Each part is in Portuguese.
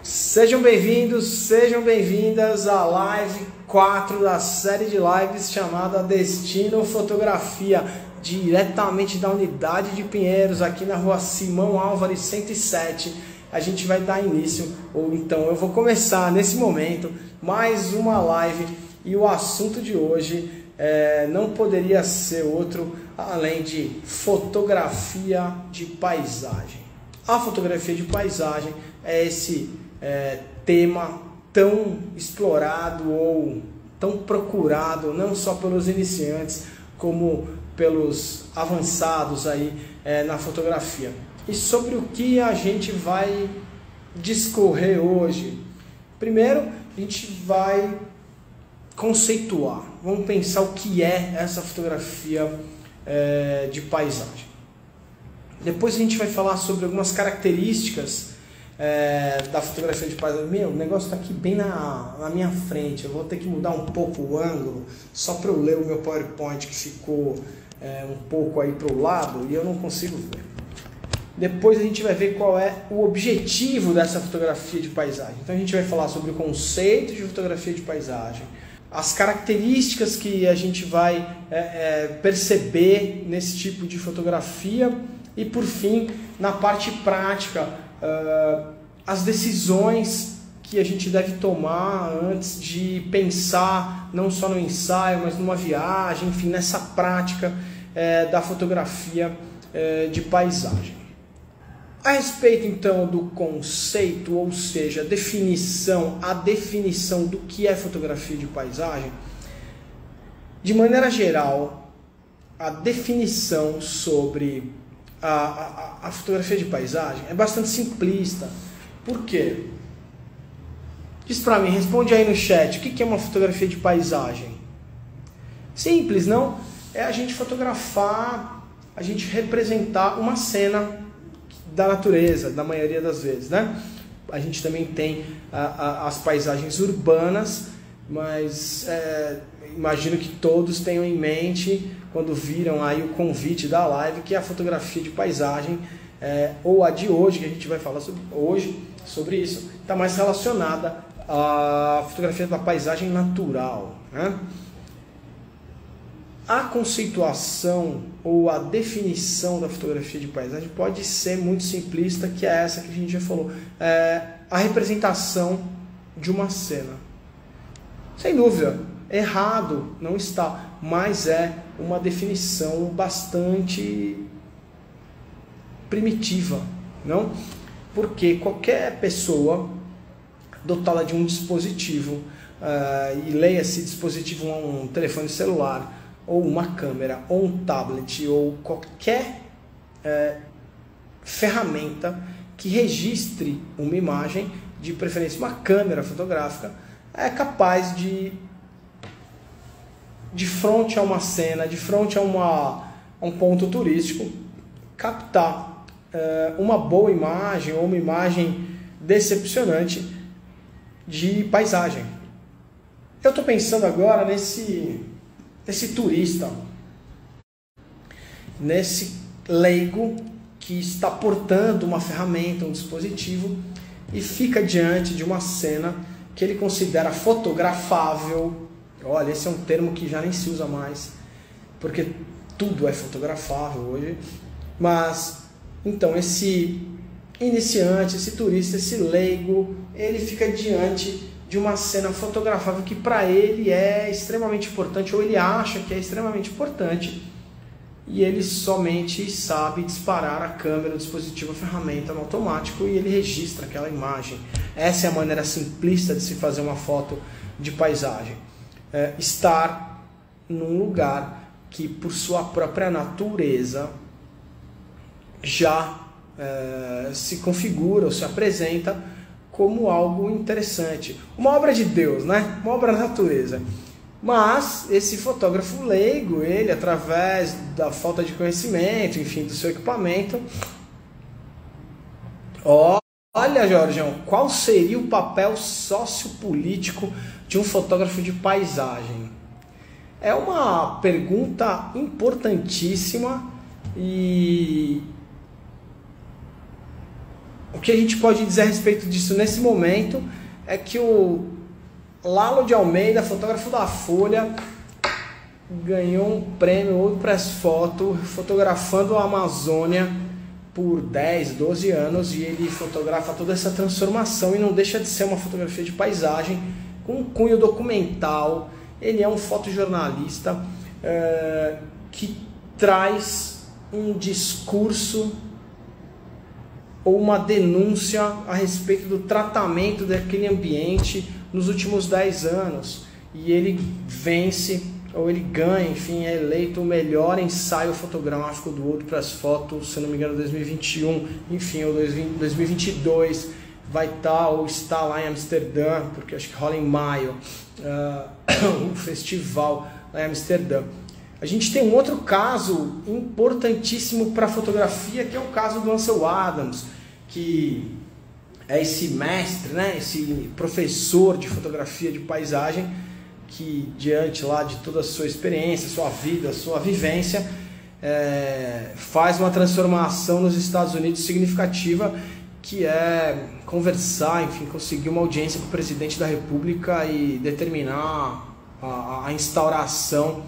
Sejam bem-vindos, sejam bem-vindas à live 4 da série de lives chamada Destino Fotografia, diretamente da unidade de Pinheiros, aqui na rua Simão Álvares 107. A gente vai dar início, ou então eu vou começar nesse momento, mais uma live, e o assunto de hoje não poderia ser outro além de fotografia de paisagem. A fotografia de paisagem é esse tema tão explorado ou tão procurado, não só pelos iniciantes, como pelos avançados aí na fotografia. E sobre o que a gente vai discorrer hoje? Primeiro, a gente vai conceituar, vamos pensar o que é essa fotografia de paisagem. Depois a gente vai falar sobre algumas características da fotografia de paisagem. O negócio está aqui bem na minha frente, eu vou ter que mudar um pouco o ângulo, só para eu ler o meu PowerPoint que ficou um pouco aí para o lado e eu não consigo ver. Depois a gente vai ver qual é o objetivo dessa fotografia de paisagem. Então a gente vai falar sobre o conceito de fotografia de paisagem, as características que a gente vai perceber nesse tipo de fotografia e, por fim, na parte prática, as decisões que a gente deve tomar antes de pensar não só no ensaio, mas numa viagem, enfim, nessa prática da fotografia de paisagem. A respeito, então, do conceito, ou seja, a definição do que é fotografia de paisagem, de maneira geral, a definição sobre a fotografia de paisagem é bastante simplista. Por quê? Diz pra mim, responde aí no chat, o que é uma fotografia de paisagem? Simples, não? É a gente fotografar, a gente representar uma cena da natureza, da maioria das vezes, né? A gente também tem as paisagens urbanas, mas imagino que todos tenham em mente, quando viram aí o convite da live, que a fotografia de paisagem, ou a de hoje, que a gente vai falar sobre isso, está mais relacionada à fotografia da paisagem natural, né? A conceituação ou a definição da fotografia de paisagem pode ser muito simplista, que é essa que a gente já falou, a representação de uma cena. Sem dúvida, errado não está, mas é uma definição bastante primitiva, não? Porque qualquer pessoa dotada de um dispositivo, e leia esse dispositivo um telefone celular, ou uma câmera, ou um tablet, ou qualquer ferramenta que registre uma imagem, de preferência uma câmera fotográfica, é capaz de frente a uma cena, de frente a um ponto turístico, captar uma boa imagem ou uma imagem decepcionante de paisagem. Eu estou pensando agora nesse turista, nesse leigo que está portando uma ferramenta, um dispositivo, e fica diante de uma cena que ele considera fotografável. Olha, esse é um termo que já nem se usa mais, porque tudo é fotografável hoje. Mas, então, esse iniciante, esse turista, esse leigo, ele fica diante de uma cena fotografável que para ele é extremamente importante, ou ele acha que é extremamente importante, e ele somente sabe disparar a câmera, o dispositivo, a ferramenta no automático, e ele registra aquela imagem. Essa é a maneira simplista de se fazer uma foto de paisagem. Estar num lugar que, por sua própria natureza, já se configura ou se apresenta como algo interessante. Uma obra de Deus, né? Uma obra da natureza. Mas esse fotógrafo leigo, ele, através da falta de conhecimento, enfim, do seu equipamento... Olha, Jorgeão, qual seria o papel sociopolítico de um fotógrafo de paisagem? É uma pergunta importantíssima e o que a gente pode dizer a respeito disso nesse momento é que o Lalo de Almeida, fotógrafo da Folha, ganhou um prêmio Ouro Press Photo fotografando a Amazônia por 10, 12 anos, e ele fotografa toda essa transformação e não deixa de ser uma fotografia de paisagem com um cunho documental. Ele é um fotojornalista que traz um discurso ou uma denúncia a respeito do tratamento daquele ambiente nos últimos 10 anos. E ele vence, ou ele ganha, enfim, é eleito o melhor ensaio fotográfico do Ouro Press Photo, se não me engano, 2021, enfim, ou 2022, vai estar ou está lá em Amsterdã, porque acho que rola em maio, um festival lá em Amsterdã. A gente tem um outro caso importantíssimo para a fotografia, que é o caso do Ansel Adams, que é esse mestre, né, esse professor de fotografia de paisagem, que diante lá de toda a sua experiência, sua vida, sua vivência, faz uma transformação nos Estados Unidos significativa, que é conversar, enfim, conseguir uma audiência com o presidente da República e determinar a instauração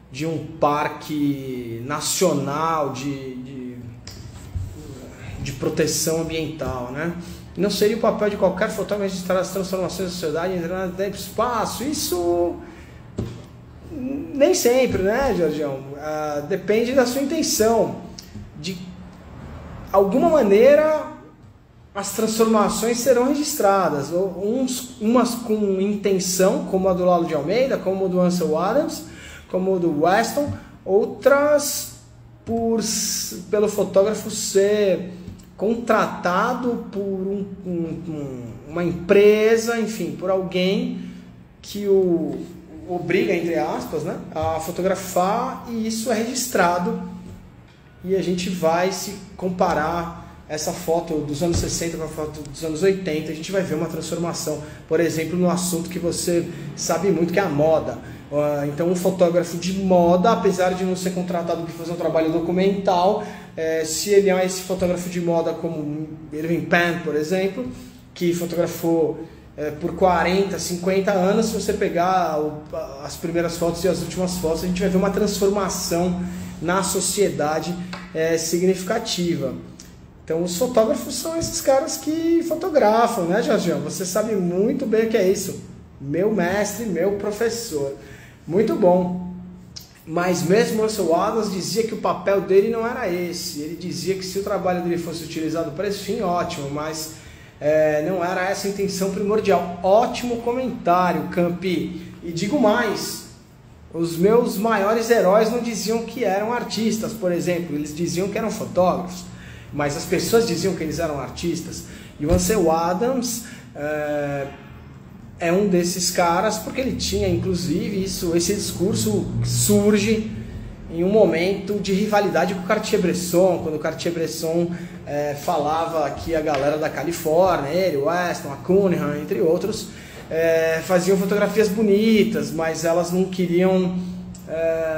de um parque nacional de proteção ambiental, né? Não seria o papel de qualquer fotógrafo registrar as transformações da sociedade em determinado tempo e espaço? Isso nem sempre, né, Jorgeão? Depende da sua intenção. De alguma maneira, as transformações serão registradas. Umas com intenção, como a do Lalo de Almeida, como a do Ansel Adams, como a do Weston. Outras pelo fotógrafo ser contratado por uma empresa, enfim, por alguém que o obriga, entre aspas, né, a fotografar, e isso é registrado, e a gente vai se comparar essa foto dos anos 60 com a foto dos anos 80, a gente vai ver uma transformação, por exemplo, no assunto que você sabe muito, que é a moda. Então um fotógrafo de moda, apesar de não ser contratado para fazer um trabalho documental, se ele é esse fotógrafo de moda como Irving Penn, por exemplo, que fotografou por 40, 50 anos, se você pegar as primeiras fotos e as últimas fotos, a gente vai ver uma transformação na sociedade significativa. Então os fotógrafos são esses caras que fotografam, né, Jorgeão? Você sabe muito bem o que é isso. Meu mestre, meu professor. Muito bom. Mas mesmo o Ansel Adams dizia que o papel dele não era esse. Ele dizia que se o trabalho dele fosse utilizado para esse fim, ótimo, mas não era essa a intenção primordial. Ótimo comentário, Campi. E digo mais, os meus maiores heróis não diziam que eram artistas, por exemplo, eles diziam que eram fotógrafos, mas as pessoas diziam que eles eram artistas. E o Ansel Adams é um desses caras, porque ele tinha, inclusive, esse discurso surge em um momento de rivalidade com o Cartier-Bresson, quando o Cartier-Bresson falava que a galera da Califórnia, ele, Weston, a Cunningham, entre outros, faziam fotografias bonitas, mas elas não queriam,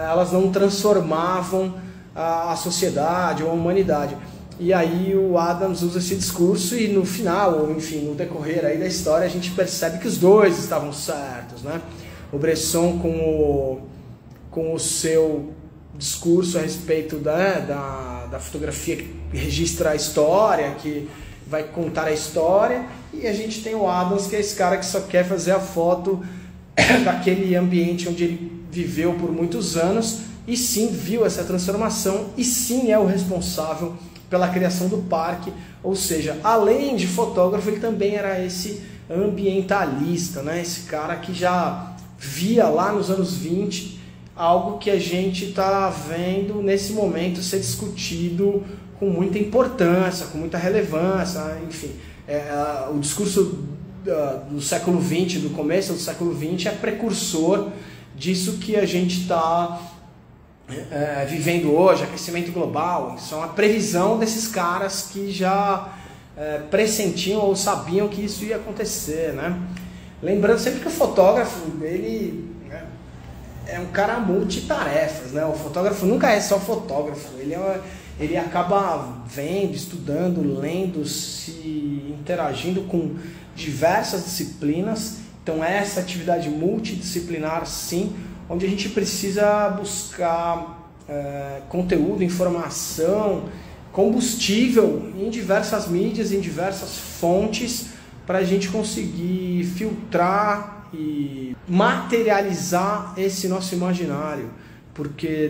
elas não transformavam a sociedade ou a humanidade. E aí o Adams usa esse discurso e no final, ou enfim, no decorrer aí da história, a gente percebe que os dois estavam certos, né? O Bresson com o seu discurso a respeito da fotografia que registra a história, que vai contar a história, e a gente tem o Adams, que é esse cara que só quer fazer a foto daquele ambiente onde ele viveu por muitos anos, e sim viu essa transformação, e sim é o responsável pela criação do parque. Ou seja, além de fotógrafo, ele também era esse ambientalista, né? Esse cara que já via lá nos anos 20 algo que a gente está vendo nesse momento ser discutido com muita importância, com muita relevância, enfim. O discurso do século XX, do começo do século XX, é precursor disso que a gente está vivendo hoje, aquecimento global. São a previsão desses caras que já pressentiam ou sabiam que isso ia acontecer, né? Lembrando sempre que o fotógrafo, ele é um cara multitarefas, né? O fotógrafo nunca é só fotógrafo, ele ele acaba vendo, estudando, lendo, se interagindo com diversas disciplinas. Então essa atividade multidisciplinar, sim, onde a gente precisa buscar conteúdo, informação, combustível em diversas mídias, em diversas fontes, para a gente conseguir filtrar e materializar esse nosso imaginário, porque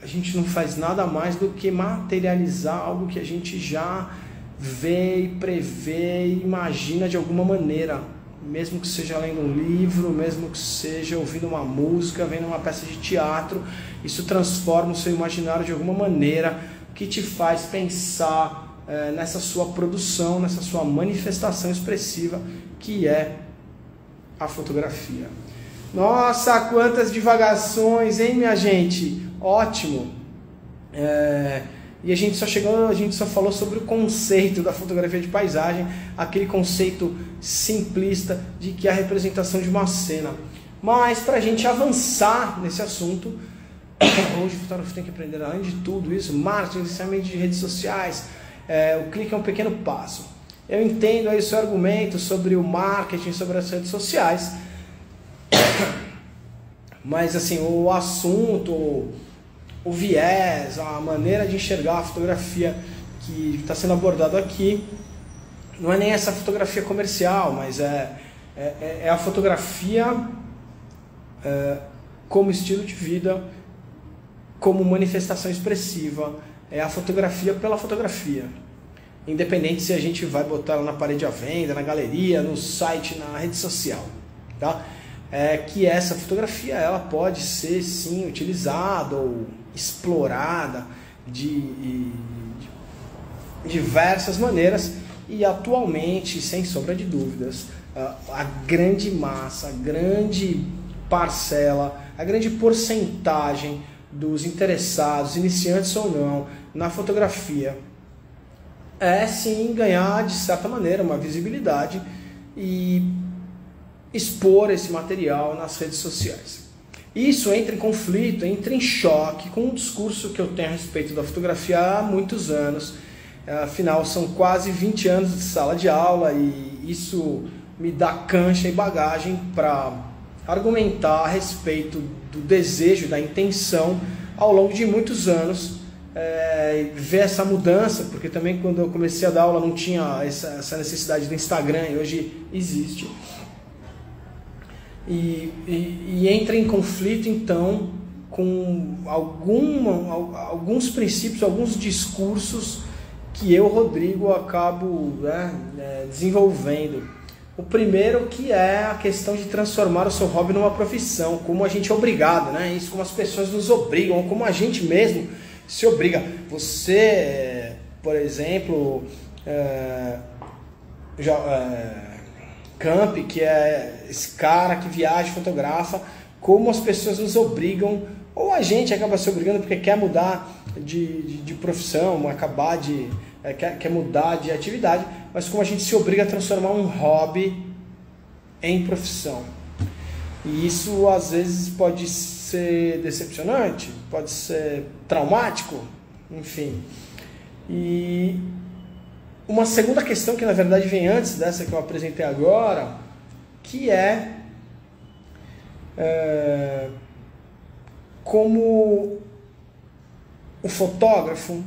a gente não faz nada mais do que materializar algo que a gente já vê e prevê e imagina de alguma maneira, mesmo que seja lendo um livro, mesmo que seja ouvindo uma música, vendo uma peça de teatro. Isso transforma o seu imaginário de alguma maneira, que te faz pensar nessa sua produção, nessa sua manifestação expressiva, que é a fotografia. Nossa, quantas divagações, hein, minha gente? Ótimo! E a gente só falou sobre o conceito da fotografia de paisagem, aquele conceito simplista de que é a representação de uma cena. Mas para a gente avançar nesse assunto, hoje o fotógrafo tem que aprender, além de tudo isso, marketing, inicialmente de redes sociais. O clique é um pequeno passo. Eu entendo aí o seu argumento sobre o marketing, sobre as redes sociais, mas assim, o assunto, o viés, a maneira de enxergar a fotografia que está sendo abordado aqui, não é nem essa fotografia comercial, mas é a fotografia como estilo de vida, como manifestação expressiva, é a fotografia pela fotografia. Independente se a gente vai botar ela na parede à venda, na galeria, no site, na rede social, tá? Que essa fotografia ela pode ser sim utilizada ou explorada de diversas maneiras, e atualmente, sem sombra de dúvidas, a grande massa, a grande parcela, a grande porcentagem dos interessados, iniciantes ou não, na fotografia sim ganhar de certa maneira uma visibilidade e expor esse material nas redes sociais. Isso entra em conflito, entra em choque com um discurso que eu tenho a respeito da fotografia há muitos anos. Afinal, são quase 20 anos de sala de aula, e isso me dá cancha e bagagem para argumentar a respeito do desejo, da intenção, ao longo de muitos anos, ver essa mudança, porque também quando eu comecei a dar aula não tinha essa necessidade do Instagram, e hoje existe. E entra em conflito então com alguns princípios, alguns discursos que eu, Rodrigo, acabo desenvolvendo. O primeiro, que é a questão de transformar o seu hobby numa profissão, como a gente é obrigado, né? Isso, como as pessoas nos obrigam, ou como a gente mesmo se obriga. Você, por exemplo, Camp, que é esse cara que viaja, fotografa, como as pessoas nos obrigam, ou a gente acaba se obrigando porque quer mudar de profissão, quer mudar de atividade, mas como a gente se obriga a transformar um hobby em profissão. E isso às vezes pode ser decepcionante, pode ser traumático, enfim. E uma segunda questão, que na verdade vem antes dessa que eu apresentei agora, que como o fotógrafo,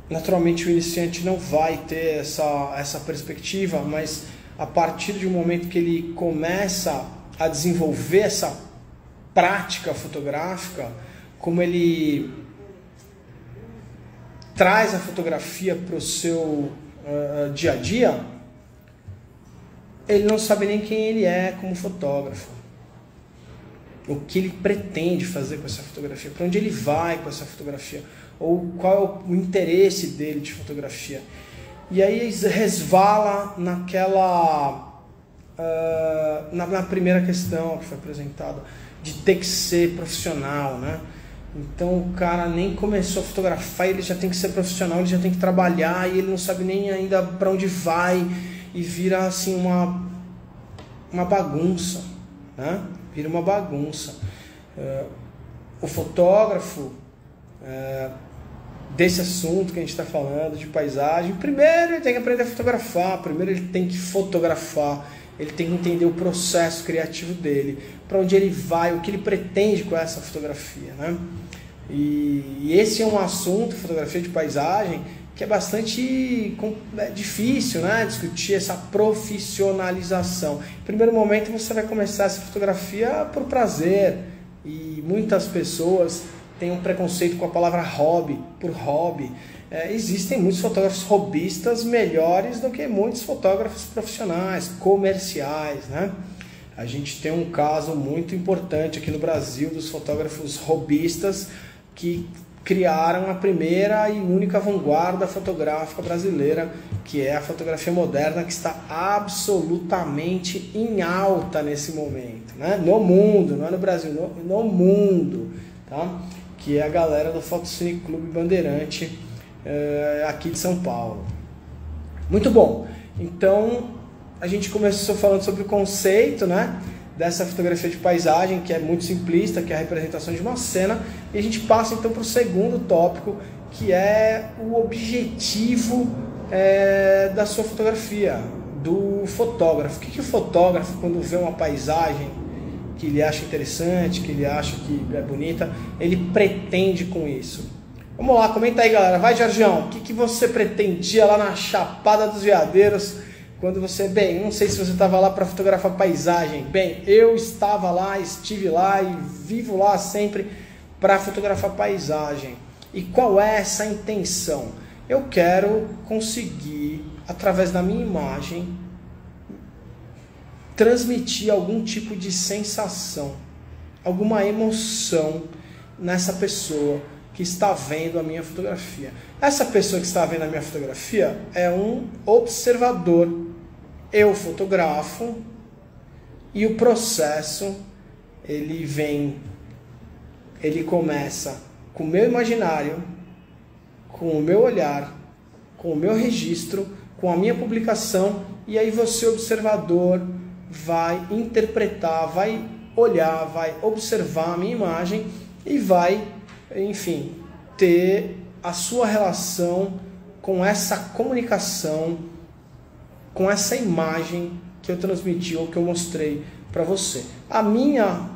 naturalmente o iniciante não vai ter essa perspectiva, mas a partir de um momento que ele começa a desenvolver essa prática fotográfica, como ele traz a fotografia para o seu dia a dia, ele não sabe nem quem ele é como fotógrafo, o que ele pretende fazer com essa fotografia, para onde ele vai com essa fotografia, ou qual é o interesse dele de fotografia. E aí resvala na primeira questão que foi apresentada, de ter que ser profissional, né? Então o cara nem começou a fotografar, ele já tem que ser profissional, ele já tem que trabalhar, e ele não sabe nem ainda para onde vai, e vira assim uma bagunça, né? Vira uma bagunça. O fotógrafo, desse assunto que a gente está falando, de paisagem, primeiro ele tem que aprender a fotografar, primeiro ele tem que fotografar, ele tem que entender o processo criativo dele, para onde ele vai, o que ele pretende com essa fotografia, né? E esse é um assunto, fotografia de paisagem, que é bastante difícil, né? Discutir essa profissionalização. Em primeiro momento você vai começar essa fotografia por prazer, e muitas pessoas têm um preconceito com a palavra hobby, por hobby. Existem muitos fotógrafos hobbyistas melhores do que muitos fotógrafos profissionais, comerciais, né? A gente tem um caso muito importante aqui no Brasil dos fotógrafos hobbyistas que criaram a primeira e única vanguarda fotográfica brasileira, que é a fotografia moderna, que está absolutamente em alta nesse momento, né? No mundo, não é no Brasil, no mundo, tá? Que é a galera do Fotocine Clube Bandeirante, aqui de São Paulo. Muito bom. Então a gente começou falando sobre o conceito, né, dessa fotografia de paisagem, que é muito simplista, que é a representação de uma cena, e a gente passa então para o segundo tópico, que é o objetivo da sua fotografia, do fotógrafo. O que o fotógrafo, quando vê uma paisagem que ele acha interessante, que ele acha que é bonita, ele pretende com isso? Vamos lá, comenta aí, galera. Vai, Jorgeão, o que você pretendia lá na Chapada dos Veadeiros, quando você, bem, não sei se você estava lá para fotografar paisagem. Bem, eu estava lá, estive lá e vivo lá sempre para fotografar paisagem. E qual é essa intenção? Eu quero conseguir, através da minha imagem, transmitir algum tipo de sensação, alguma emoção nessa pessoa que está vendo a minha fotografia. Essa pessoa que está vendo a minha fotografia é um observador. Eu fotografo e o processo ele começa com o meu imaginário, com o meu olhar, com o meu registro, com a minha publicação, e aí você, observador, vai interpretar, vai olhar, vai observar a minha imagem e vai, enfim, ter a sua relação com essa comunicação, com essa imagem que eu transmiti ou que eu mostrei para você.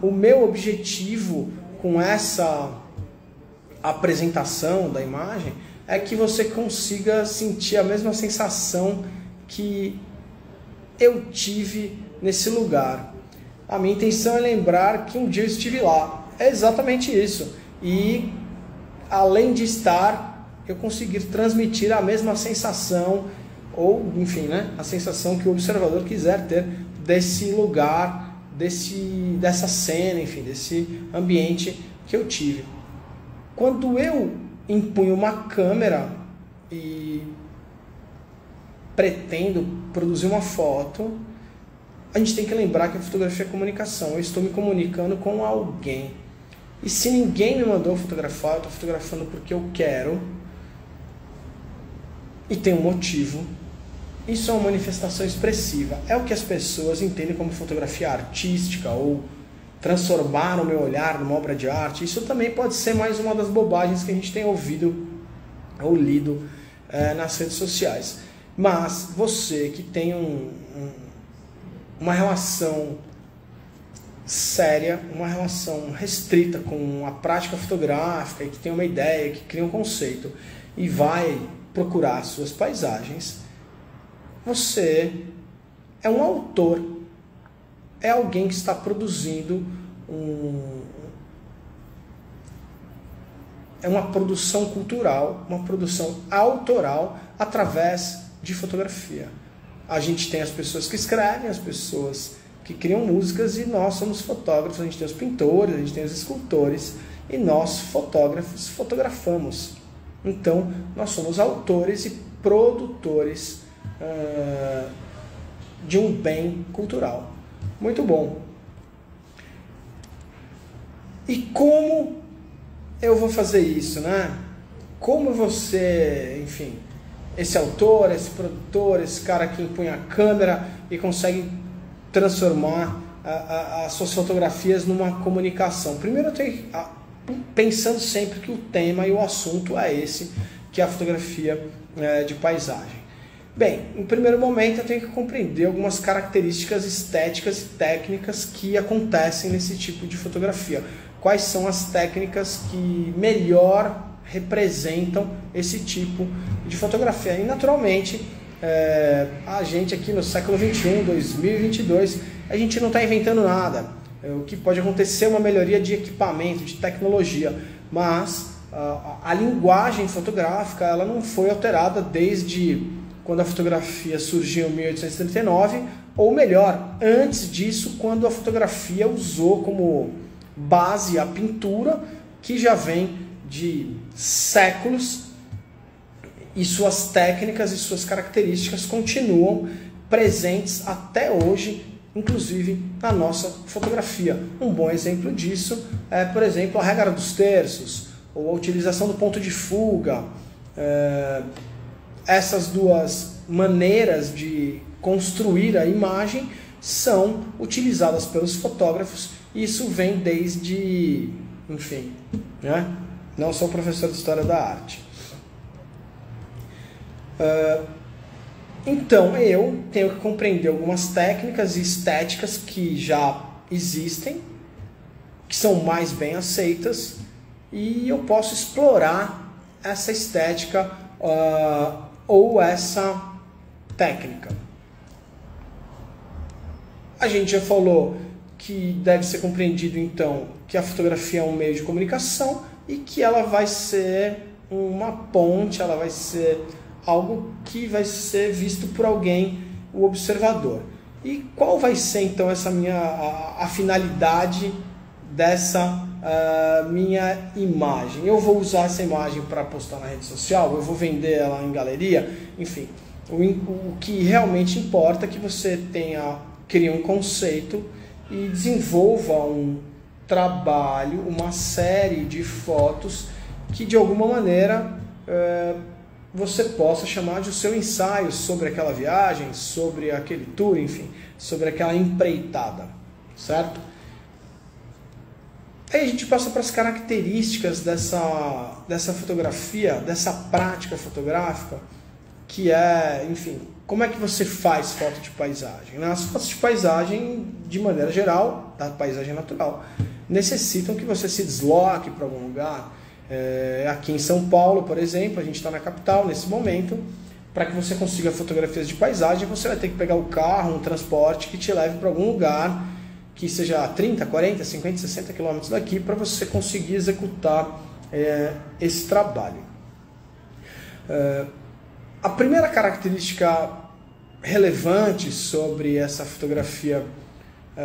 O meu objetivo com essa apresentação da imagem é que você consiga sentir a mesma sensação que eu tive nesse lugar. A minha intenção é lembrar que um dia eu estive lá. É exatamente isso. E além de estar, eu conseguir transmitir a mesma sensação, ou enfim, né, a sensação que o observador quiser ter desse lugar, dessa cena, enfim, desse ambiente que eu tive. Quando eu empunho uma câmera e pretendo produzir uma foto, a gente tem que lembrar que a fotografia é comunicação. Eu estou me comunicando com alguém. E se ninguém me mandou fotografar, eu estou fotografando porque eu quero e tem um motivo. Isso é uma manifestação expressiva. É o que as pessoas entendem como fotografia artística ou transformar o meu olhar numa obra de arte. Isso também pode ser mais uma das bobagens que a gente tem ouvido ou lido nas redes sociais. Mas você que tem uma relação séria, uma relação restrita com a prática fotográfica e que tem uma ideia, que cria um conceito e vai procurar suas paisagens, você é um autor, é alguém que está produzindo é uma produção cultural, uma produção autoral através de fotografia. A gente tem as pessoas que escrevem, as pessoas que criam músicas, e nós somos fotógrafos. A gente tem os pintores, a gente tem os escultores, e nós, fotógrafos, fotografamos. Então, nós somos autores e produtores de um bem cultural. Muito bom. E como eu vou fazer isso, né? Como você, enfim, esse autor, esse produtor, esse cara que empunha a câmera e consegue transformar as suas fotografias numa comunicação? Primeiro eu tenho que pensando sempre que o tema e o assunto é esse, que é a fotografia de paisagem. Bem, em primeiro momento eu tenho que compreender algumas características estéticas e técnicas que acontecem nesse tipo de fotografia. Quais são as técnicas que melhor representam esse tipo de fotografia? E naturalmente, a gente aqui no século XXI, 2022, a gente não está inventando nada. O que pode acontecer é uma melhoria de equipamento, de tecnologia, mas a linguagem fotográfica ela não foi alterada desde quando a fotografia surgiu em 1839, ou melhor, antes disso, quando a fotografia usou como base a pintura, que já vem de séculos, e suas técnicas e suas características continuam presentes até hoje, inclusive na nossa fotografia. Um bom exemplo disso é, por exemplo, a regra dos terços, ou a utilização do ponto de fuga. Essas duas maneiras de construir a imagem são utilizadas pelos fotógrafos, e isso vem desde, enfim, né? Não sou professor de História da Arte. Então eu tenho que compreender algumas técnicas e estéticas que já existem, que são mais bem aceitas, e eu posso explorar essa estética ou essa técnica. A gente já falou que deve ser compreendido então que a fotografia é um meio de comunicação e que ela vai ser uma ponte, ela vai ser algo que vai ser visto por alguém, o observador. E qual vai ser então essa a finalidade dessa minha imagem? Eu vou usar essa imagem para postar na rede social, eu vou vender ela em galeria, enfim. O que realmente importa é que você crie um conceito e desenvolva um trabalho, uma série de fotos que de alguma maneira você possa chamar de o seu ensaio sobre aquela viagem, sobre aquele tour, enfim, sobre aquela empreitada, certo? Aí a gente passa para as características dessa fotografia, dessa prática fotográfica, que é, enfim, como é que você faz foto de paisagem? As fotos de paisagem, de maneira geral, da paisagem natural, necessitam que você se desloque para algum lugar. Aqui em São Paulo, por exemplo, a gente está na capital nesse momento. Para que você consiga fotografias de paisagem, você vai ter que pegar o carro, um transporte que te leve para algum lugar que seja 30, 40, 50, 60 quilômetros daqui, para você conseguir executar esse trabalho. A primeira característica relevante sobre essa fotografia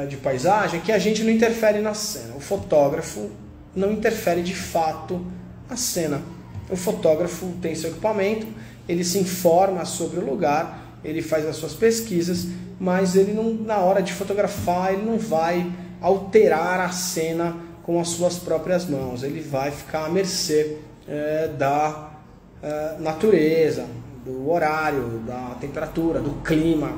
de paisagem é que a gente não interfere na cena. O fotógrafo não interfere de fato na cena. O fotógrafo tem seu equipamento, ele se informa sobre o lugar, ele faz as suas pesquisas, mas ele não, na hora de fotografar, ele não vai alterar a cena com as suas próprias mãos. Ele vai ficar à mercê da natureza, do horário, da temperatura, do clima.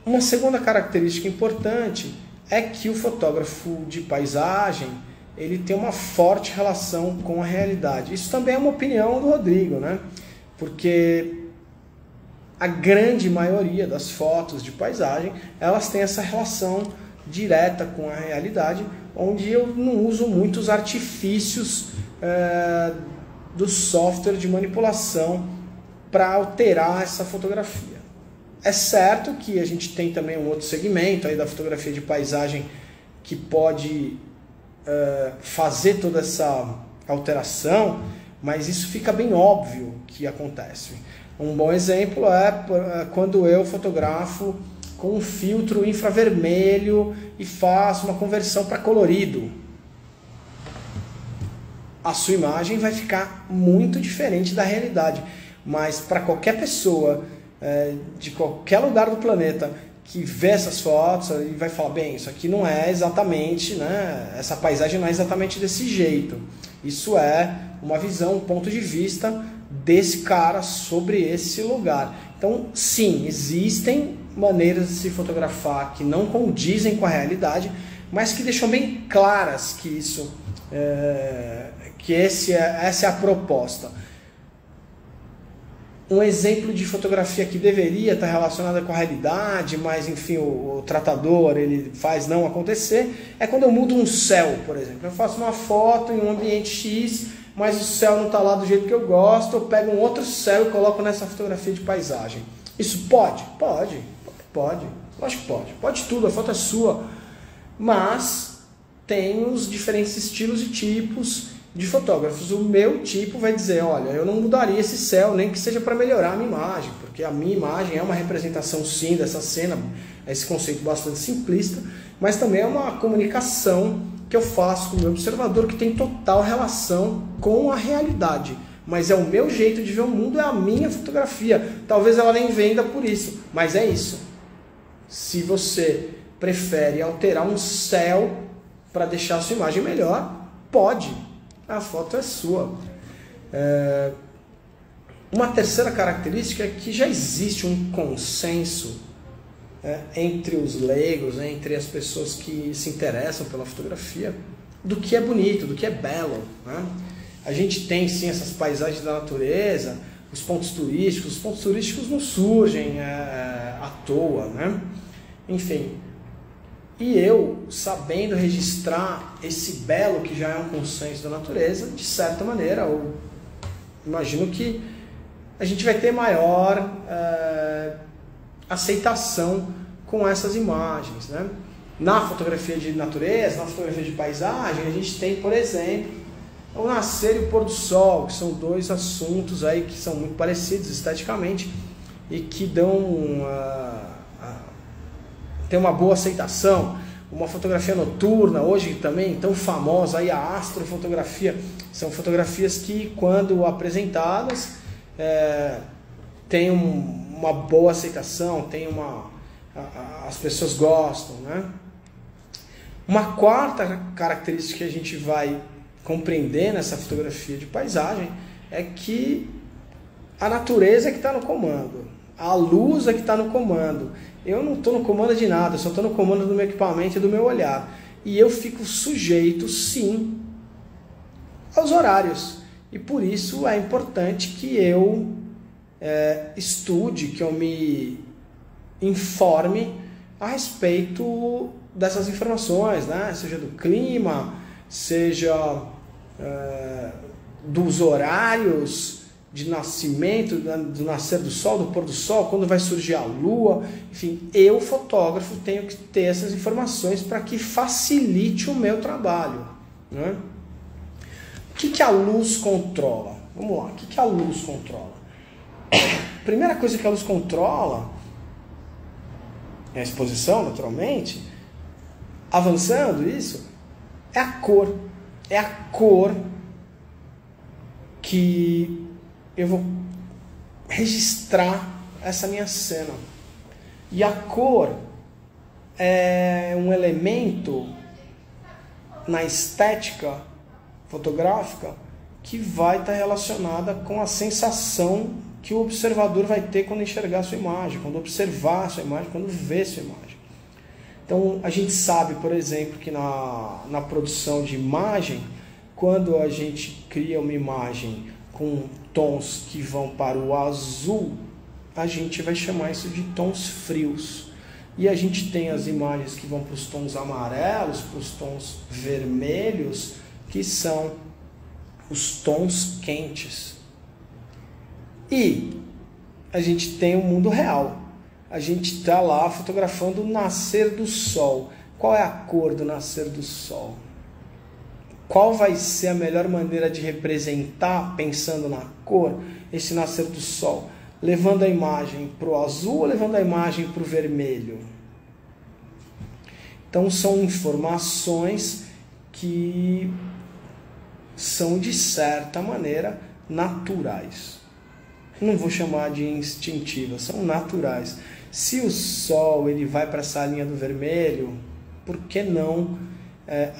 Uma segunda característica importante é que o fotógrafo de paisagem ele tem uma forte relação com a realidade. Isso também é uma opinião do Rodrigo, né? Porque a grande maioria das fotos de paisagem, elas têm essa relação direta com a realidade, onde eu não uso muitos artifícios do software de manipulação para alterar essa fotografia. É certo que a gente tem também um outro segmento aí da fotografia de paisagem que pode fazer toda essa alteração, mas isso fica bem óbvio que acontece. Um bom exemplo é quando eu fotografo com um filtro infravermelho e faço uma conversão para colorido. A sua imagem vai ficar muito diferente da realidade, mas para qualquer pessoa de qualquer lugar do planeta que vê essas fotos e vai falar, bem, isso aqui não é exatamente, né, essa paisagem não é exatamente desse jeito. Isso é uma visão, um ponto de vista desse cara sobre esse lugar. Então, sim, existem maneiras de se fotografar que não condizem com a realidade, mas que deixam bem claras que isso, essa é a proposta. Um exemplo de fotografia que deveria estar relacionada com a realidade, mas enfim, o tratador ele faz não acontecer, é quando eu mudo um céu, por exemplo. Eu faço uma foto em um ambiente X, mas o céu não está lá do jeito que eu gosto, eu pego um outro céu e coloco nessa fotografia de paisagem. Isso pode? Pode. Lógico que pode. Pode tudo, a foto é sua. Mas tem os diferentes estilos e tipos de fotógrafos. O meu tipo vai dizer, olha, eu não mudaria esse céu, nem que seja para melhorar a minha imagem, porque a minha imagem é uma representação sim dessa cena, esse conceito bastante simplista, mas também é uma comunicação que eu faço com o meu observador que tem total relação com a realidade. Mas é o meu jeito de ver o mundo, é a minha fotografia. Talvez ela nem venda por isso, mas é isso. Se você prefere alterar um céu para deixar a sua imagem melhor, pode. A foto é sua. Uma terceira característica é que já existe um consenso entre os leigos, entre as pessoas que se interessam pela fotografia, do que é bonito, do que é belo, né? A gente tem sim essas paisagens da natureza, os pontos turísticos não surgem à toa, né? Enfim, e eu, sabendo registrar esse belo que já é um consenso da natureza, de certa maneira, eu imagino que a gente vai ter maior aceitação com essas imagens, né? Na fotografia de natureza, na fotografia de paisagem, a gente tem, por exemplo, o nascer e o pôr do sol, que são dois assuntos aí que são muito parecidos esteticamente e que dão tem uma boa aceitação. Uma fotografia noturna, hoje também tão famosa, aí a astrofotografia, são fotografias que, quando apresentadas, tem uma boa aceitação, as pessoas gostam, né? Uma quarta característica que a gente vai compreender nessa fotografia de paisagem é que a natureza é que está no comando, a luz é que está no comando. Eu não estou no comando de nada, eu só estou no comando do meu equipamento e do meu olhar. E eu fico sujeito, sim, aos horários. E por isso é importante que eu estude, que eu me informe a respeito dessas informações, né? Seja do clima, seja dos horários de nascimento, do nascer do sol, do pôr do sol, quando vai surgir a lua. Enfim, eu, fotógrafo, tenho que ter essas informações para que facilite o meu trabalho, né? O que a luz controla? Vamos lá, o que a luz controla? A primeira coisa que a luz controla é a exposição, naturalmente. Avançando isso, é a cor. É a cor que eu vou registrar essa minha cena. E a cor é um elemento na estética fotográfica que vai estar relacionada com a sensação que o observador vai ter quando enxergar a sua imagem, quando observar a sua imagem, quando ver a sua imagem. Então, a gente sabe, por exemplo, que na produção de imagem, quando a gente cria uma imagem com tons que vão para o azul, a gente vai chamar isso de tons frios. E a gente tem as imagens que vão para os tons amarelos, para os tons vermelhos, que são os tons quentes. E a gente tem o mundo real. A gente está lá fotografando o nascer do sol. Qual é a cor do nascer do sol? Qual vai ser a melhor maneira de representar, pensando na cor, esse nascer do sol? Levando a imagem para o azul ou levando a imagem para o vermelho? Então são informações que são, de certa maneira, naturais. Não vou chamar de instintivas, são naturais. Se o sol ele vai para essa linha do vermelho, por que não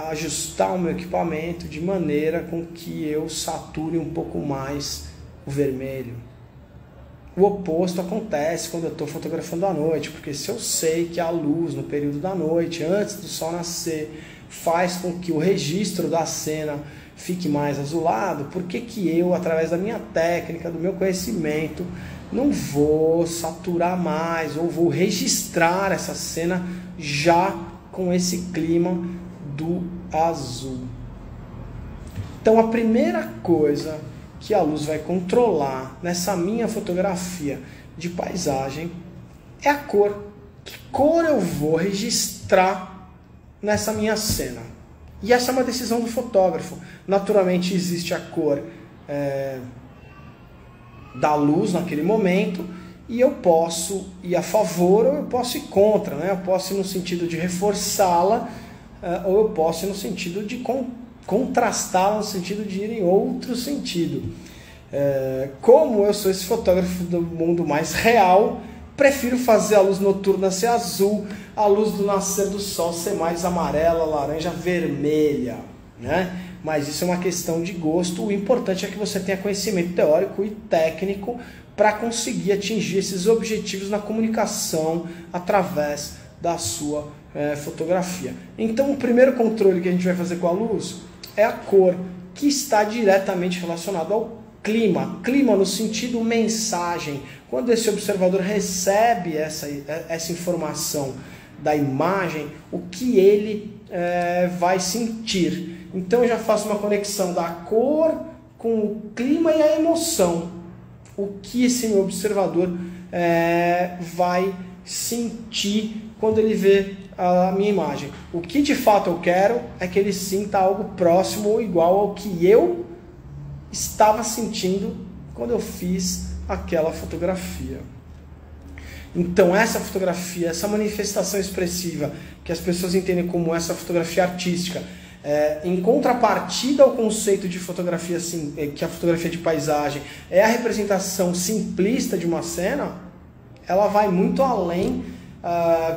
ajustar o meu equipamento de maneira com que eu sature um pouco mais o vermelho? o oposto acontece quando eu estou fotografando à noite, porque se eu sei que a luz no período da noite, antes do sol nascer, faz com que o registro da cena fique mais azulado, por que que eu, através da minha técnica, do meu conhecimento, não vou saturar mais, ou vou registrar essa cena já com esse clima do azul? Então a primeira coisa que a luz vai controlar nessa minha fotografia de paisagem é a cor. Que cor eu vou registrar nessa minha cena? E essa é uma decisão do fotógrafo. Naturalmente existe a cor da luz naquele momento, e eu posso ir a favor ou eu posso ir contra, né? Eu posso ir no sentido de reforçá-la, ou eu posso ir no sentido de contrastá-la, no sentido de ir em outro sentido. Como eu sou esse fotógrafo do mundo mais real, prefiro fazer a luz noturna ser azul, a luz do nascer do sol ser mais amarela, laranja, vermelha, né? Mas isso é uma questão de gosto. O importante é que você tenha conhecimento teórico e técnico para conseguir atingir esses objetivos na comunicação através da sua fotografia. Então o primeiro controle que a gente vai fazer com a luz é a cor, que está diretamente relacionado ao clima. Clima no sentido mensagem. Quando esse observador recebe essa informação da imagem, o que ele vai sentir. Então eu já faço uma conexão da cor com o clima e a emoção. O que esse meu observador vai sentir quando ele vê a minha imagem. O que de fato eu quero é que ele sinta algo próximo ou igual ao que eu estava sentindo quando eu fiz aquela fotografia. Então essa fotografia, essa manifestação expressiva, que as pessoas entendem como essa fotografia artística, em contrapartida ao conceito de fotografia, assim, que a fotografia de paisagem é a representação simplista de uma cena, ela vai muito além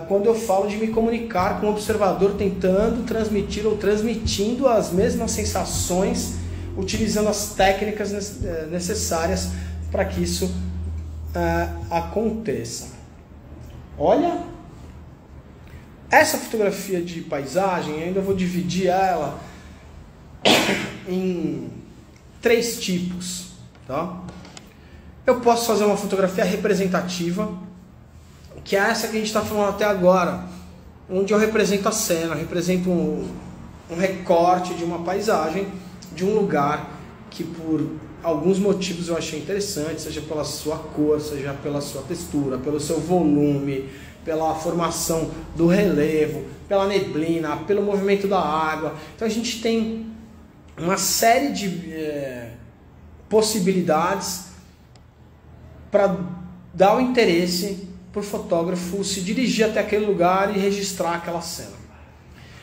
quando eu falo de me comunicar com o observador, tentando transmitir ou transmitindo as mesmas sensações, utilizando as técnicas necessárias para que isso aconteça. Olha, essa fotografia de paisagem, ainda vou dividir ela em 3 tipos, tá? Eu posso fazer uma fotografia representativa, que é essa que a gente está falando até agora, onde eu represento a cena, represento um recorte de uma paisagem, de um lugar que por alguns motivos eu achei interessante, seja pela sua cor, seja pela sua textura, pelo seu volume, pela formação do relevo, pela neblina, pelo movimento da água. Então a gente tem uma série de possibilidades para dar o interesse para o fotógrafo se dirigir até aquele lugar e registrar aquela cena.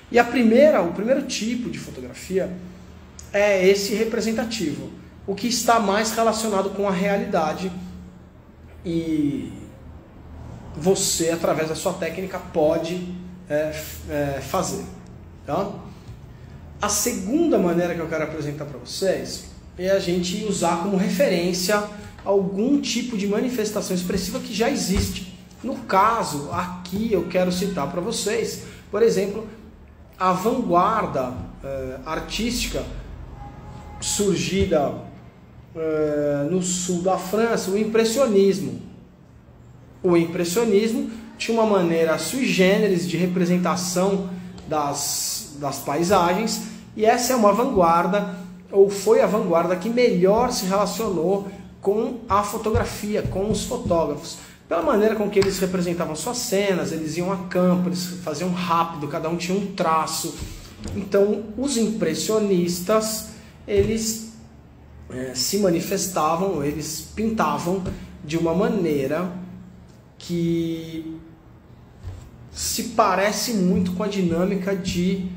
E o primeiro tipo de fotografia é esse representativo, o que está mais relacionado com a realidade, e você, através da sua técnica, pode fazer. Tá? A segunda maneira que eu quero apresentar para vocês é a gente usar como referência algum tipo de manifestação expressiva que já existe. No caso, aqui eu quero citar para vocês, por exemplo, a vanguarda artística surgida no sul da França, o impressionismo. O impressionismo tinha uma maneira sui generis de representação das paisagens, e essa é uma vanguarda, ou foi a vanguarda que melhor se relacionou com a fotografia, com os fotógrafos. Pela maneira com que eles representavam suas cenas, eles iam a campo, eles faziam rápido, cada um tinha um traço. Então, os impressionistas, eles se manifestavam, eles pintavam de uma maneira que se parece muito com a dinâmica de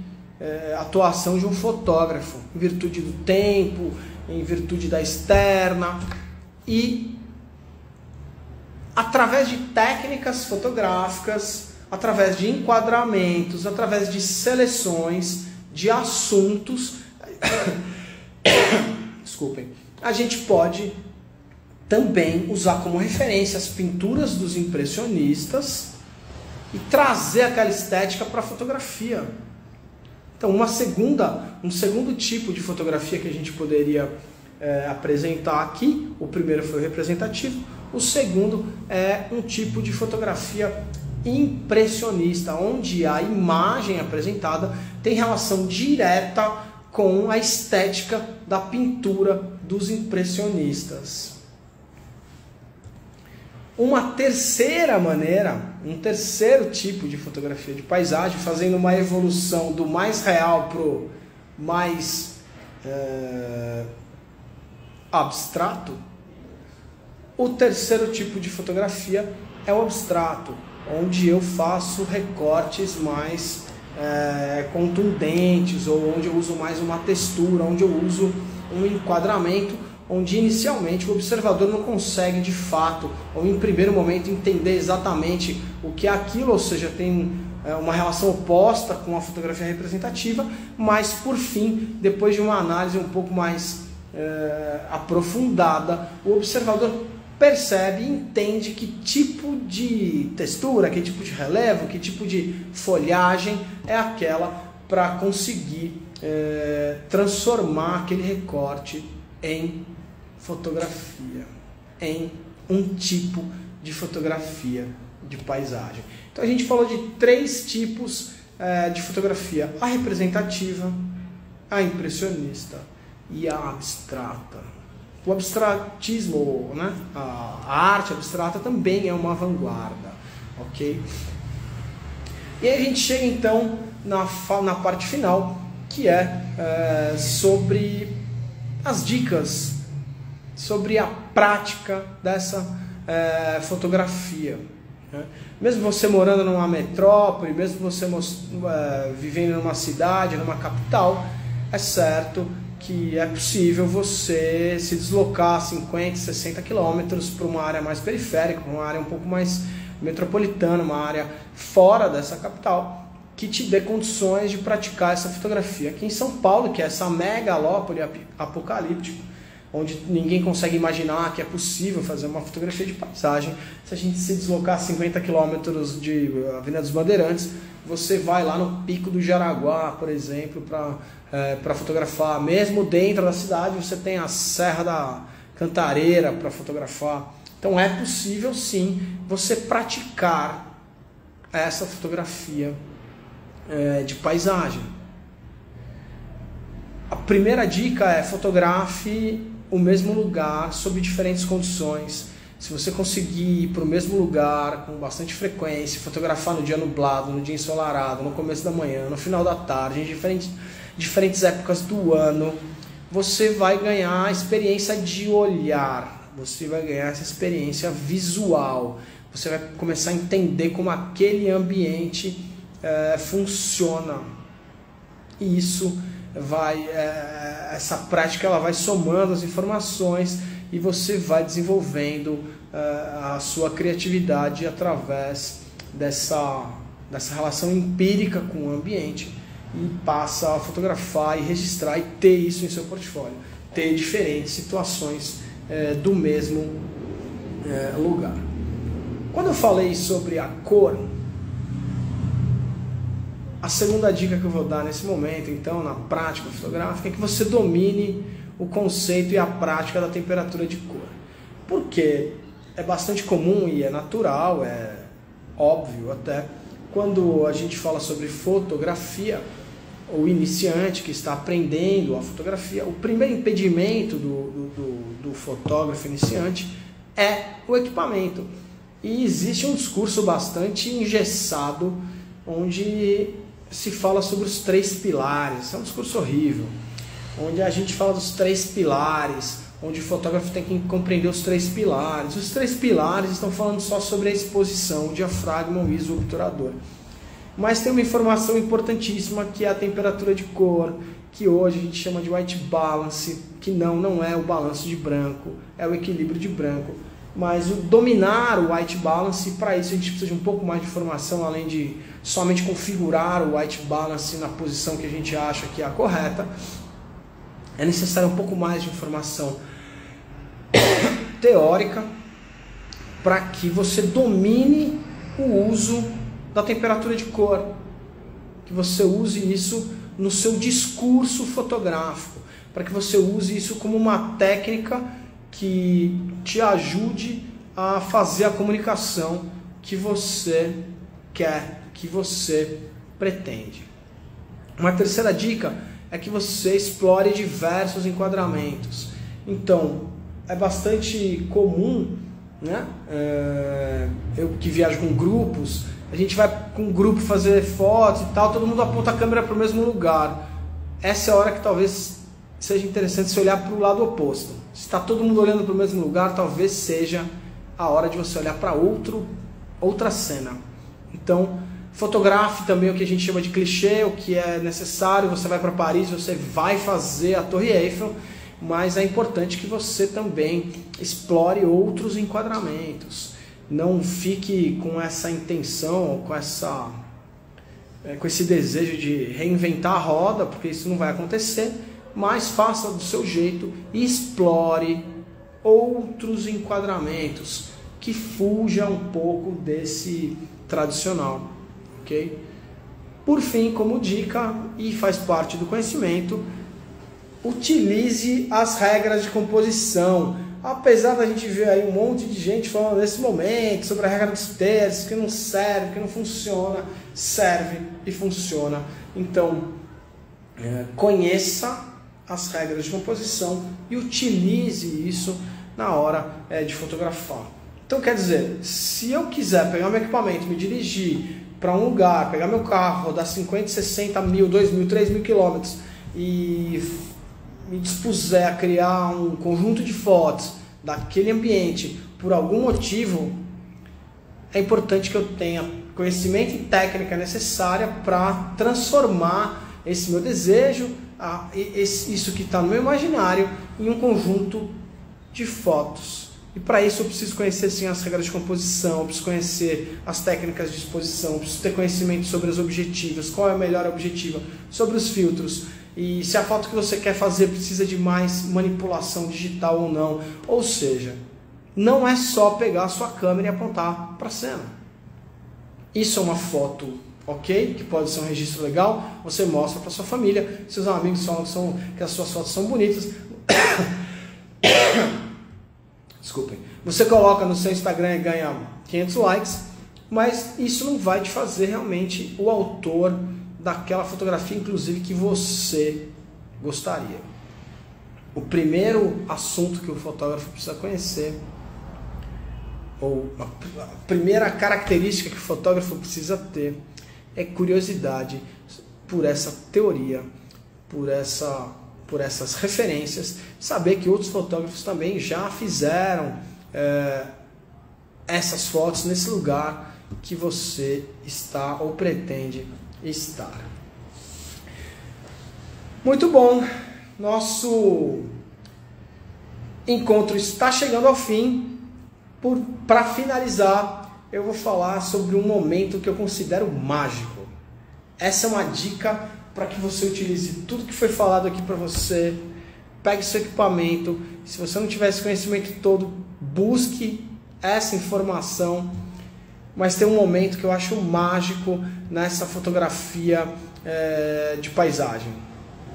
atuação de um fotógrafo, em virtude do tempo, em virtude da externa, e através de técnicas fotográficas, através de enquadramentos, através de seleções de assuntos, desculpem, a gente pode também usar como referência as pinturas dos impressionistas e trazer aquela estética para a fotografia. Então, um segundo tipo de fotografia que a gente poderia apresentar aqui, o primeiro foi o representativo, o segundo é um tipo de fotografia impressionista, onde a imagem apresentada tem relação direta com a estética da pintura dos impressionistas. Uma terceira maneira, um terceiro tipo de fotografia de paisagem, fazendo uma evolução do mais real para o mais abstrato, o terceiro tipo de fotografia é o abstrato, onde eu faço recortes mais contundentes, ou onde eu uso mais uma textura, onde eu uso um enquadramento, onde inicialmente o observador não consegue de fato, ou em primeiro momento, entender exatamente o que é aquilo, ou seja, tem uma relação oposta com a fotografia representativa, mas por fim, depois de uma análise um pouco mais aprofundada, o observador percebe e entende que tipo de textura, que tipo de relevo, que tipo de folhagem é aquela para conseguir transformar aquele recorte em fotografia, em um tipo de fotografia de paisagem. Então a gente falou de 3 tipos de fotografia: a representativa, a impressionista e a abstrata. O abstratismo, né? A arte abstrata também é uma vanguarda, ok? E aí a gente chega então na parte final, que é sobre as dicas, sobre a prática dessa fotografia. Né? Mesmo você morando numa metrópole, mesmo você vivendo numa cidade, numa capital, é certo que é possível você se deslocar 50, 60 quilômetros para uma área mais periférica, uma área um pouco mais metropolitana, uma área fora dessa capital, que te dê condições de praticar essa fotografia. Aqui em São Paulo, que é essa megalópole apocalíptica, onde ninguém consegue imaginar que é possível fazer uma fotografia de paisagem, se a gente se deslocar 50 quilômetros de Avenida dos Bandeirantes, você vai lá no Pico do Jaraguá, por exemplo, para fotografar. Mesmo dentro da cidade, você tem a Serra da Cantareira para fotografar. Então é possível sim você praticar essa fotografia de paisagem. A primeira dica é: fotografe o mesmo lugar sob diferentes condições. Se você conseguir ir para o mesmo lugar com bastante frequência, fotografar no dia nublado, no dia ensolarado, no começo da manhã, no final da tarde, em diferentes épocas do ano, você vai ganhar a experiência de olhar, você vai ganhar essa experiência visual, você vai começar a entender como aquele ambiente funciona. E isso essa prática ela vai somando as informações e você vai desenvolvendo a sua criatividade através dessa relação empírica com o ambiente, e passa a fotografar e registrar e ter isso em seu portfólio, ter diferentes situações do mesmo lugar. Quando eu falei sobre a cor, a segunda dica que eu vou dar nesse momento, então, na prática fotográfica, é que você domine o conceito e a prática da temperatura de cor. Porque é bastante comum e é natural, é óbvio até, quando a gente fala sobre fotografia, o iniciante que está aprendendo a fotografia, o primeiro impedimento do fotógrafo iniciante é o equipamento. E existe um discurso bastante engessado, onde se fala sobre os 3 pilares. É um discurso horrível, onde a gente fala dos 3 pilares, onde o fotógrafo tem que compreender os 3 pilares. Os 3 pilares estão falando só sobre a exposição, o diafragma, o ISO, o obturador. Mas tem uma informação importantíssima, que é a temperatura de cor, que hoje a gente chama de white balance, que não é o balanço de branco, é o equilíbrio de branco. Mas dominar o white balance, para isso a gente precisa de um pouco mais de informação, além de somente configurar o white balance na posição que a gente acha que é a correta. É necessário um pouco mais de informação teórica para que você domine o uso da temperatura de cor, que você use isso no seu discurso fotográfico, para que você use isso como uma técnica que te ajude a fazer a comunicação que você quer, que você pretende. Uma terceira dica é que você explore diversos enquadramentos. Então, é bastante comum, né? Eu que viajo com grupos, a gente vai com um grupo fazer fotos e tal, todo mundo aponta a câmera para o mesmo lugar. Essa é a hora que talvez seja interessante você olhar para o lado oposto. Se está todo mundo olhando para o mesmo lugar, talvez seja a hora de você olhar para outra cena. Então, fotografe também o que a gente chama de clichê, o que é necessário. Você vai para Paris, você vai fazer a Torre Eiffel, mas é importante que você também explore outros enquadramentos. Não fique com essa intenção, com esse desejo de reinventar a roda, porque isso não vai acontecer, mas faça do seu jeito e explore outros enquadramentos que fuja um pouco desse tradicional, ok? Por fim, como dica, e faz parte do conhecimento, utilize as regras de composição. Apesar da gente ver aí um monte de gente falando nesse momento sobre a regra dos terços, que não serve, que não funciona, serve e funciona. Então, conheça as regras de composição e utilize isso na hora de fotografar. Então, quer dizer, se eu quiser pegar meu equipamento, me dirigir para um lugar, pegar meu carro, rodar 50, 60 mil, 2 mil, 3 mil quilômetros e me dispuser a criar um conjunto de fotos daquele ambiente por algum motivo, é importante que eu tenha conhecimento e técnica necessária para transformar esse meu desejo, isso que está no meu imaginário, em um conjunto de fotos. E para isso eu preciso conhecer sim as regras de composição, eu preciso conhecer as técnicas de exposição, eu preciso ter conhecimento sobre os objetivos, qual é a melhor objetiva, sobre os filtros, e se a foto que você quer fazer precisa de mais manipulação digital ou não. Ou seja, não é só pegar a sua câmera e apontar para a cena. Isso é uma foto, ok? Que pode ser um registro legal, você mostra para sua família, seus amigos falam que as suas fotos são bonitas. Desculpem. Você coloca no seu Instagram e ganha 500 likes, mas isso não vai te fazer realmente o autor daquela fotografia, inclusive, que você gostaria. O primeiro assunto que o fotógrafo precisa conhecer, ou a primeira característica que o fotógrafo precisa ter, é curiosidade por essa teoria, por essas referências, saber que outros fotógrafos também já fizeram essas fotos nesse lugar que você está ou pretende estar. Muito bom, nosso encontro está chegando ao fim. Para finalizar, eu vou falar sobre um momento que eu considero mágico. Essa é uma dica para que você utilize tudo que foi falado aqui para você. Pegue seu equipamento. Se você não tiver esse conhecimento todo, busque essa informação. Mas tem um momento que eu acho mágico nessa fotografia de paisagem,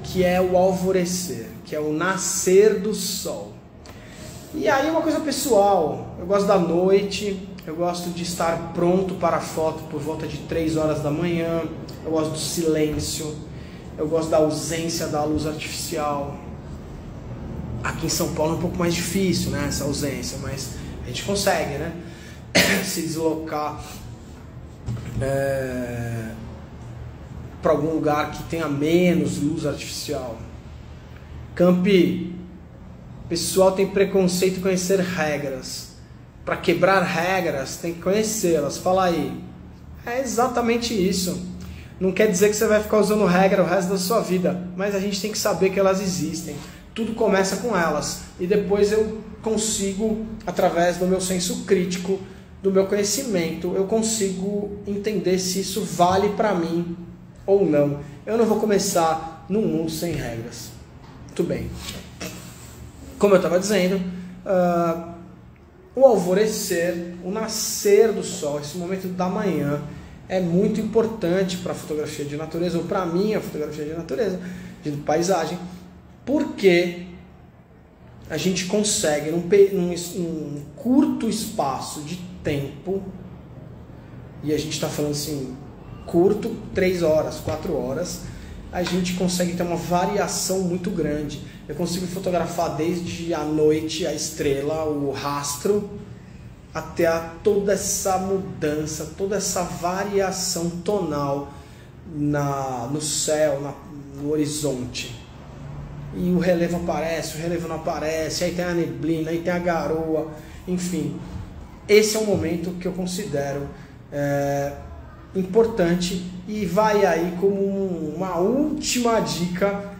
que é o alvorecer, que é o nascer do sol. E aí uma coisa pessoal, eu gosto da noite, eu gosto de estar pronto para a foto por volta de 3 horas da manhã, eu gosto do silêncio, eu gosto da ausência da luz artificial. Aqui em São Paulo é um pouco mais difícil, né, essa ausência, mas a gente consegue, né, se deslocar para algum lugar que tenha menos luz artificial. Campi, o pessoal tem preconceito em conhecer regras. Para quebrar regras, tem que conhecê-las. Fala aí. É exatamente isso. Não quer dizer que você vai ficar usando regra o resto da sua vida, mas a gente tem que saber que elas existem. Tudo começa com elas. E depois eu consigo, através do meu senso crítico, do meu conhecimento, eu consigo entender se isso vale para mim ou não. Eu não vou começar num mundo sem regras. Muito bem. Como eu estava dizendo, o alvorecer, o nascer do sol, esse momento da manhã é muito importante para a fotografia de natureza, ou para mim a fotografia de natureza, de paisagem, porque a gente consegue, num curto espaço de tempo, e a gente está falando assim, curto, 3 horas, 4 horas, a gente consegue ter uma variação muito grande. Eu consigo fotografar desde a noite, a estrela, o rastro, até toda essa mudança, toda essa variação tonal no céu, no horizonte. E o relevo aparece, o relevo não aparece, aí tem a neblina, aí tem a garoa, enfim. Esse é um momento que eu considero importante, e vai aí como uma última dica,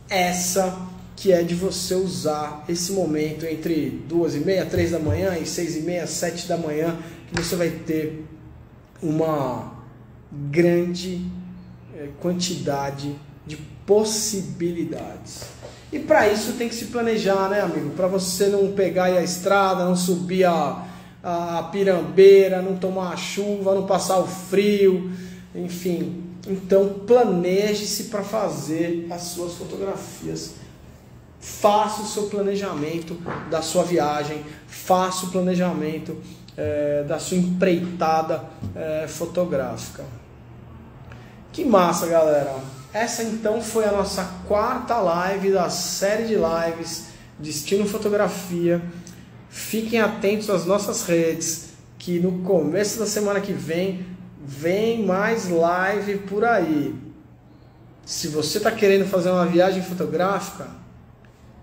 essa que é de você usar esse momento entre 2h30, 3 da manhã e 6h30, 7 da manhã, que você vai ter uma grande quantidade de possibilidades. E para isso tem que se planejar, né, amigo? Para você não pegar aí a estrada, não subir a pirambeira, não tomar a chuva, não passar o frio, enfim. Então planeje-se para fazer as suas fotografias. Faça o seu planejamento da sua viagem, faça o planejamento da sua empreitada fotográfica. Que massa, galera! Essa então foi a nossa 4ª live da série de lives Destino Fotografia. Fiquem atentos às nossas redes, que no começo da semana que vem mais live por aí. Se você está querendo fazer uma viagem fotográfica,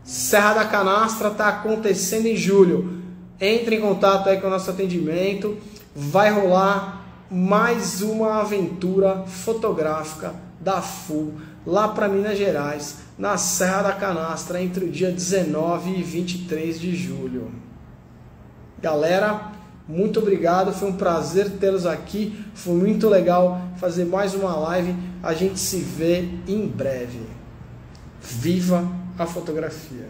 Serra da Canastra está acontecendo em julho. Entre em contato aí com o nosso atendimento. Vai rolar mais uma aventura fotográfica da FUL lá para Minas Gerais, na Serra da Canastra, entre o dia 19 e 23 de julho. Galera, muito obrigado, foi um prazer tê-los aqui, foi muito legal fazer mais uma live, a gente se vê em breve. Viva a fotografia!